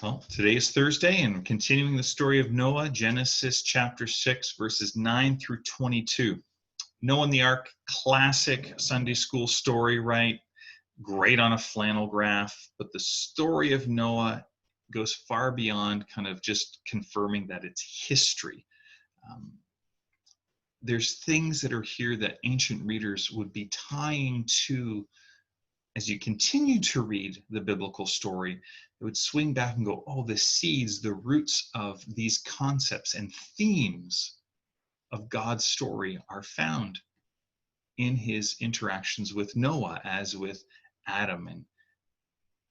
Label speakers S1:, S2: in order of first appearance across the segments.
S1: Well, today is Thursday, and we're continuing the story of Noah, Genesis chapter 6, verses 9 through 22. Noah and the Ark, classic Sunday school story, right? Great on a flannel graph, but the story of Noah goes far beyond kind of just confirming that it's history. There's things that are here that ancient readers would be tying to. As you continue to read the biblical story, it would swing back and go, oh, the seeds, the roots of these concepts and themes of God's story are found in his interactions with Noah, as with Adam and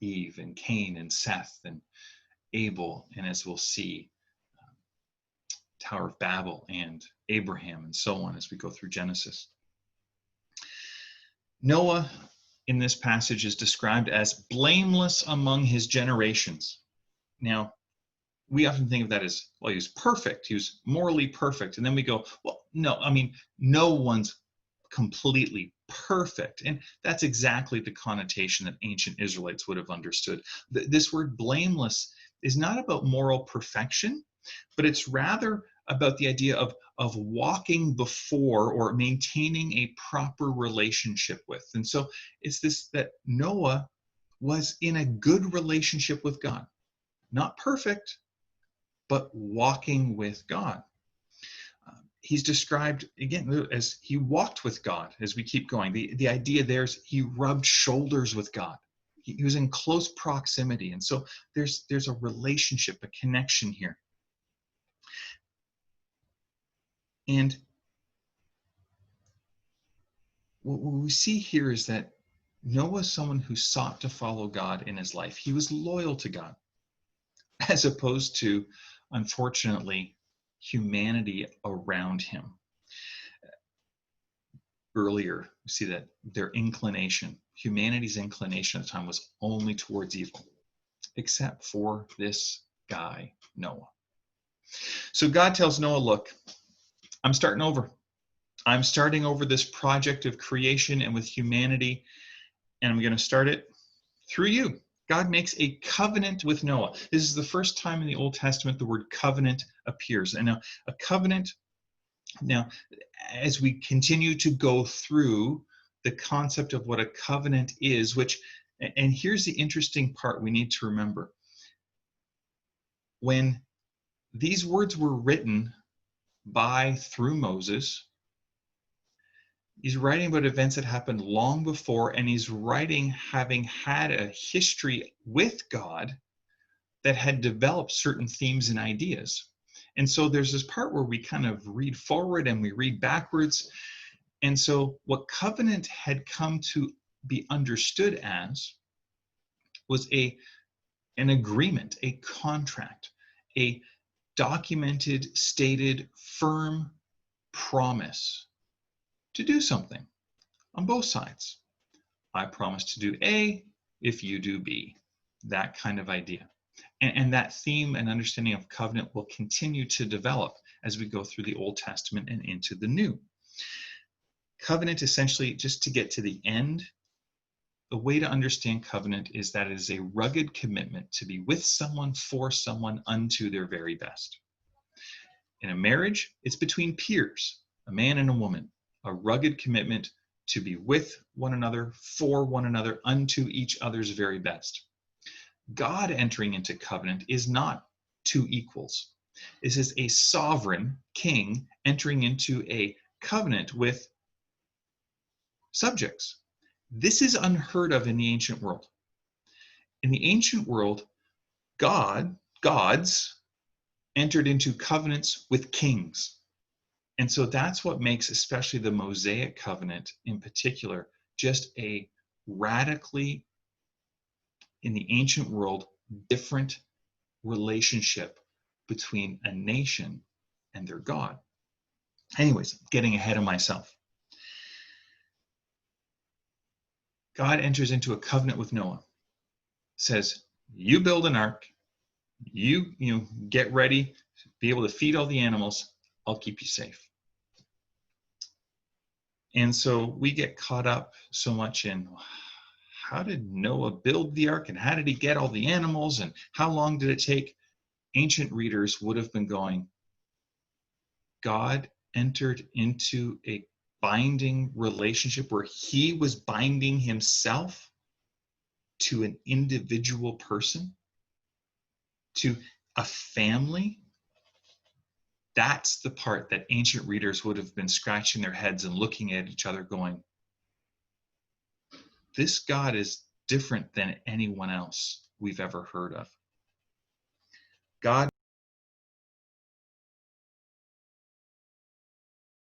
S1: Eve and Cain and Seth and Abel, and as we'll see, Tower of Babel and Abraham and so on as we go through Genesis. Noah in this passage is described as blameless among his generations. Now, we often think of that as, well, he was perfect, he was morally perfect. And then we go, well, no, no one's completely perfect. And that's exactly the connotation that ancient Israelites would have understood. This word blameless is not about moral perfection, but it's rather about the idea of walking before or maintaining a proper relationship with. And so it's this, that Noah was in a good relationship with God. Not perfect, but walking with God. He's described, again, as he walked with God as we keep going. The idea there is he rubbed shoulders with God. He was in close proximity. And so there's a relationship, a connection here. And what we see here is that Noah is someone who sought to follow God in his life. He was loyal to God, as opposed to, unfortunately, humanity around him. Earlier, we see that their inclination, humanity's inclination at the time, was only towards evil, except for this guy, Noah. So God tells Noah, look, I'm starting over. I'm starting over this project of creation and with humanity, and I'm going to start it through you. God makes a covenant with Noah. This is the first time in the Old Testament the word covenant appears. And now, a covenant, now, as we continue to go through the concept of what a covenant is, and here's the interesting part we need to remember. When these words were written through Moses, he's writing about events that happened long before, and he's writing having had a history with God that had developed certain themes and ideas. And so there's this part where we kind of read forward and we read backwards. And so what covenant had come to be understood as was an agreement, a contract, a documented, stated, firm promise to do something on both sides. I promise to do A if you do B, that kind of idea. And that theme and understanding of covenant will continue to develop as we go through the Old Testament and into the New. Covenant, essentially, just to get to the end, the way to understand covenant is that it is a rugged commitment to be with someone, for someone, unto their very best. In a marriage, it's between peers, a man and a woman, a rugged commitment to be with one another, for one another, unto each other's very best. God entering into covenant is not two equals. This is a sovereign king entering into a covenant with subjects. This is unheard of in the ancient world. In the ancient world, gods entered into covenants with kings. And so that's what makes especially the Mosaic covenant in particular just a radically, in the ancient world, different relationship between a nation and their God. Anyways, getting ahead of myself. God enters into a covenant with Noah, says, you build an ark, you get ready, be able to feed all the animals, I'll keep you safe. And so we get caught up so much in how did Noah build the ark, and how did he get all the animals, and how long did it take? Ancient readers would have been going, God entered into a binding relationship where he was binding himself to an individual person, to a family. That's the part that ancient readers would have been scratching their heads and looking at each other going, this God is different than anyone else we've ever heard of. God